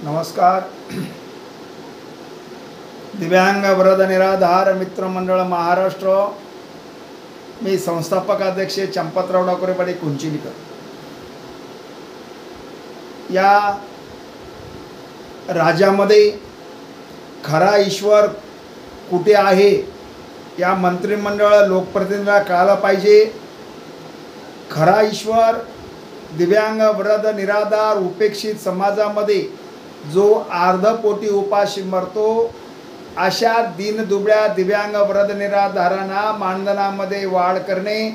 नमस्कार. दिव्यांग वरद निराधार मित्र मंडळ महाराष्ट्र, मी संस्थापक अध्यक्ष चंपतराव डाकोरेपाडी कुंचिलीकर. या राज्यामध्ये खरा ईश्वर कुठे आहे या मंत्रिमंडळ लोकप्रतिनिधींना कळायला पाहिजे. खरा ईश्वर दिव्यांग वरद निराधार उपेक्षित समाजामध्ये जो अर्धपोटी उपाशी मरतो अशा दीनदुबळ्या दिव्यांग वरद निराधारांना मानधनामध्ये वाढ करणे,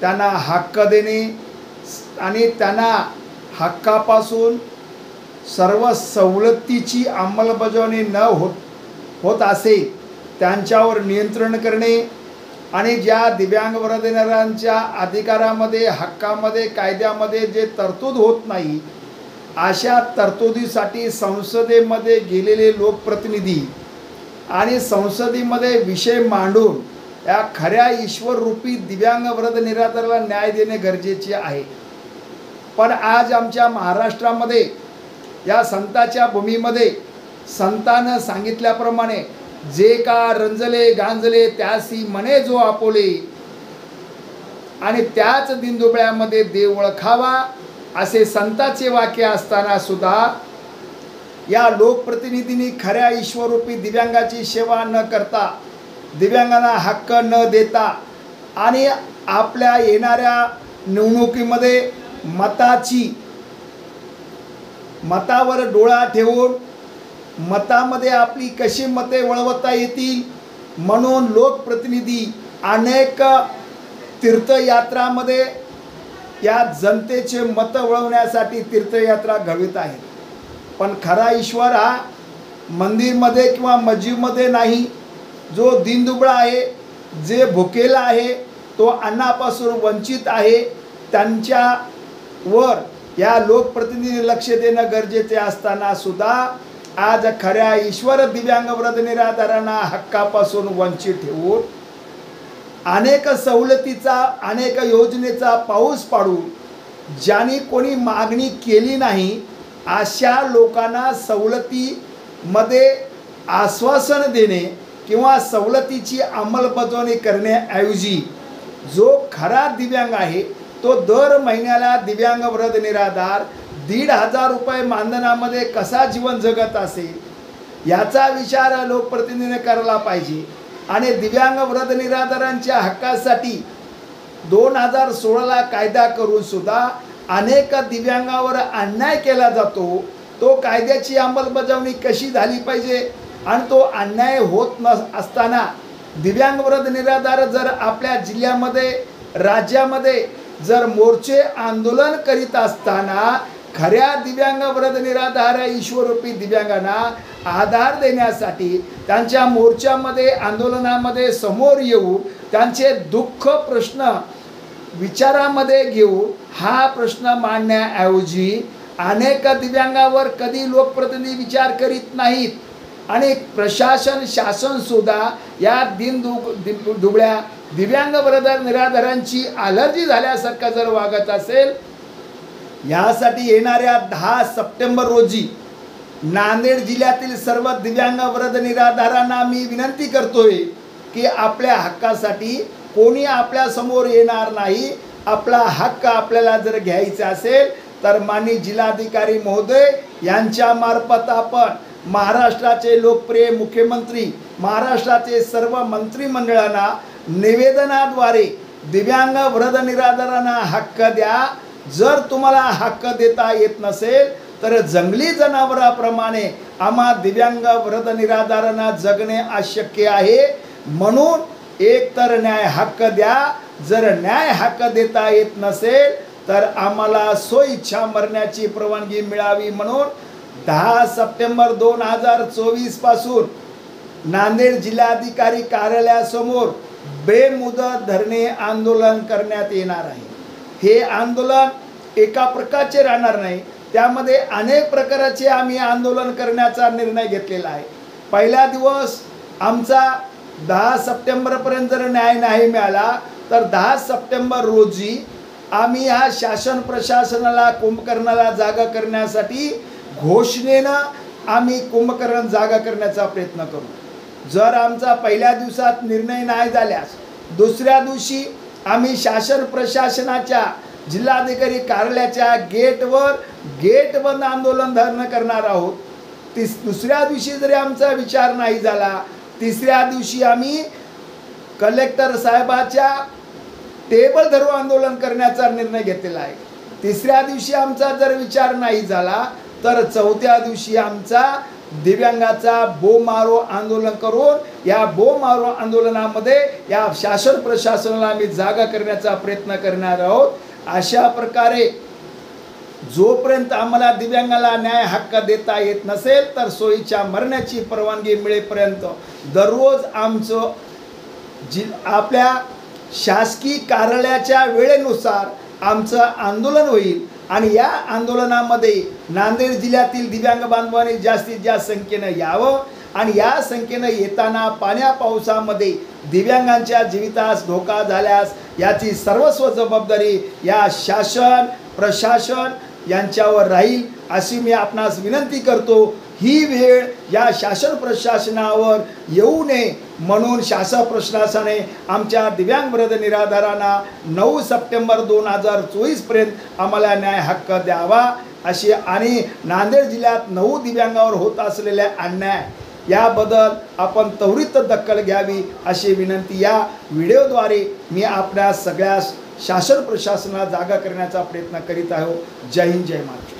त्यांना हक्क देणे आणि त्यांना हक्कापासून सर्व सवलतीची अंमलबजावणी न होत असेल त्यांच्यावर नियंत्रण करणे आणि ज्या दिव्यांग वरद निराधारांच्या अधिकारामध्ये हक्कामध्ये कायद्यामध्ये जे तरतूद होत नाही अशा तरतुदीसाठी संसदेमध्ये गेलेले लोकप्रतिनिधी आणि संसदेमध्ये विषय मांडून या खऱ्या ईश्वररूपी दिव्यांग वरद निराधाराला न्याय देणे गरजेचे आहे. पण आज आमच्या महाराष्ट्रामध्ये या संतांच्या भूमीमध्ये संतानं सांगितल्याप्रमाणे जे का रंजले गांजले त्यासी मने जो आपोले आणि त्याच दिनदुबळ्यामध्ये देव ओळखावा असे संतांचे वाक्य असताना सुद्धा या लोकप्रतिनिधींनी खऱ्या ईश्वररूपी दिव्यांगाची सेवा न करता, दिव्यांगांना हक्क न देता आणि आपल्या येणाऱ्या निवडणुकीमध्ये मतावर डोळा ठेवून मतामध्ये आपली कशी मते वळवता येतील म्हणून लोकप्रतिनिधी अनेक तीर्थयात्रामध्ये या जनतेचे मत वळवण्यासाठी तीर्थयात्रा घडवित आहेत. पण खरा ईश्वर हा मंदिरमध्ये किंवा मस्जिदमध्ये नाही. जो दीनदुबळा आहे, जे भुकेला आहे, तो अन्नापासून वंचित आहे, त्यांच्यावर या लोकप्रतिनिधी लक्ष देणं गरजेचे असताना सुद्धा आज खऱ्या ईश्वर दिव्यांग वरद निराधारांना हक्कापासून वंचित ठेवून अनेक सवलतीचा अनेक योजनेचा पाऊस पाडून ज्यांनी कोणी मागणी केली नाही अशा लोकांना सवलतीमध्ये आश्वासन देणे किंवा सवलतीची अंमलबजावणी करण्याऐवजी जो खरा दिव्यांग आहे तो दर महिन्याला दिव्यांग वरद निराधार 1,500 रुपये मानधनामध्ये कसा जीवन जगत असेल याचा विचार लोकप्रतिनिधीने करायला पाहिजे. आणि दिव्यांग वरद निराधारांच्या हक्कासाठी 2016ला कायदा करून सुद्धा अनेक दिव्यांगावर अन्याय केला जातो. तो कायद्याची अंमलबजावणी कशी झाली पाहिजे आणि तो अन्याय होत असताना दिव्यांग वरद निराधार जर आपल्या जिल्ह्यामध्ये राज्यामध्ये जर मोर्चे आंदोलन करीत असताना खऱ्या दिव्यांग वरद निराधार ईश्वररूपी दिव्यांगांना आधार देण्यासाठी त्यांच्या मोर्चामध्ये आंदोलनामध्ये समोर येऊ त्यांचे दुःख प्रश्न विचारामध्ये घेऊ हा प्रश्न मांडण्याऐवजी अनेक दिव्यांगावर कधी लोकप्रतिनिधी विचार करीत नाहीत आणि प्रशासन शासन सुद्धा या दुबळ्या दिव्यांग वरद निराधारांची अलर्जी झाल्यासारखं जर वागत असेल. यासाठी येणाऱ्या 10 सप्टेंबर रोजी नांदेड जिल्ह्यातील सर्व दिव्यांग वरद निराधारांना मी विनंती करतोय की आपल्या हक्कासाठी कोणी आपल्या समोर येणार नाही. आपला हक्क आपल्याला जर घ्यायचा असेल तर माननीय जिल्हाधिकारी महोदय यांच्या मार्फत आपण महाराष्ट्राचे लोकप्रिय मुख्यमंत्री महाराष्ट्राचे सर्व मंत्रिमंडळांना निवेदनाद्वारे दिव्यांग वरद निराधारांना हक्क द्या. जर तुम्हाला हक्क देता येत नसेल तर जंगली जनावरांप्रमाणे आम्हा दिव्यांग वरद निराधारांना जगणे अशक्य आहे. म्हणून एक तर न्याय हक्क द्या. जर न्याय हक्क देता येत नसेल तर आम्हाला स्वइच्छा मरण्याची परवानगी मिळावी म्हणून 10 सप्टेंबर 2024 पासून नांदेड जिल्हाधिकारी कार्यालयासमोर बेमुदत धरणे आंदोलन करण्यात येणार आहे. हे आंदोलन एका प्रकारचे राहणार नाही, त्यामध्ये अनेक प्रकारचे आम्ही आंदोलन करण्याचा निर्णय घेतलेला आहे. पहिला दिवस आमचा 10 सप्टेंबरपर्यंत जर न्याय नाही मिळाला तर 10 सप्टेंबर रोजी आम्ही ह्या शासन प्रशासनाला कुंभकर्णाला जागा करण्यासाठी घोषणेनं आम्ही कुंभकर्ण जागा करण्याचा प्रयत्न करू। जर आमचा पहिल्या दिवसात निर्णय नाही झाल्यास दुसऱ्या दिवशी आम्ही शासन प्रशासनाच्या जिल्हाधिकारी कार्यालयाच्या गेट बंद आंदोलन धरणं करणार आहोत। दुसऱ्या दिवशी जरी आमचा विचार नाही झाला, तिसऱ्या दिवशी आम्ही कलेक्टर साहेबाच्या टेबल धरू आंदोलन करण्याचा निर्णय घेतलेला आहे। तिसऱ्या दिवशी आमचा जर विचार नाही झाला तर चौथ्या दिवशी आमचा दिव्यांगाचा बोंबमारो आंदोलन करून या बोंबमारो आंदोलनामध्ये या शासन प्रशासनाला आम्ही जागा करण्याचा प्रयत्न करणार आहोत। अशा प्रकारे जोपर्यंत आम्हाला दिव्यांगाला न्याय हक्क देता येत नसेल तर सोयीच्या मरण्याची परवानगी मिळेपर्यंत दररोज आमचं आपल्या शासकीय कार्यालयाच्या वेळेनुसार आमचं आंदोलन होईल आणि या आंदोलनामध्ये नांदेड जिल्ह्यातील दिव्यांग बांधवांनी जास्तीत जास्त संख्येनं यावं आणि या संख्येनं येताना पाण्या पावसामध्ये दिव्यांगांच्या जीवितास धोका झाल्यास याची सर्वस्व जबाबदारी या शासन प्रशासन यांच्यावर राहील अशी मी आपणास विनंती करतो। ही वेळ या शासन प्रशासनावर येऊ नये म्हणून शासन प्रशासनाने आमच्या दिव्यांग वृद्ध निराधारांना 9 सप्टेंबर 2024 पर्यंत आम्हाला न्याय हक्क द्यावा अशी आणि नांदेड जिल्ह्यात 9 दिव्यांगावर होत असलेल्या अन्याय याबद्दल आपण त्वरित दखल घ्यावी अशी विनंती या व्हिडिओद्वारे मी आपल्या सगळ्या शासन प्रशासनाला जागा करण्याचा प्रयत्न करीत आहोत। जय हिंद, जय महाराष्ट्र।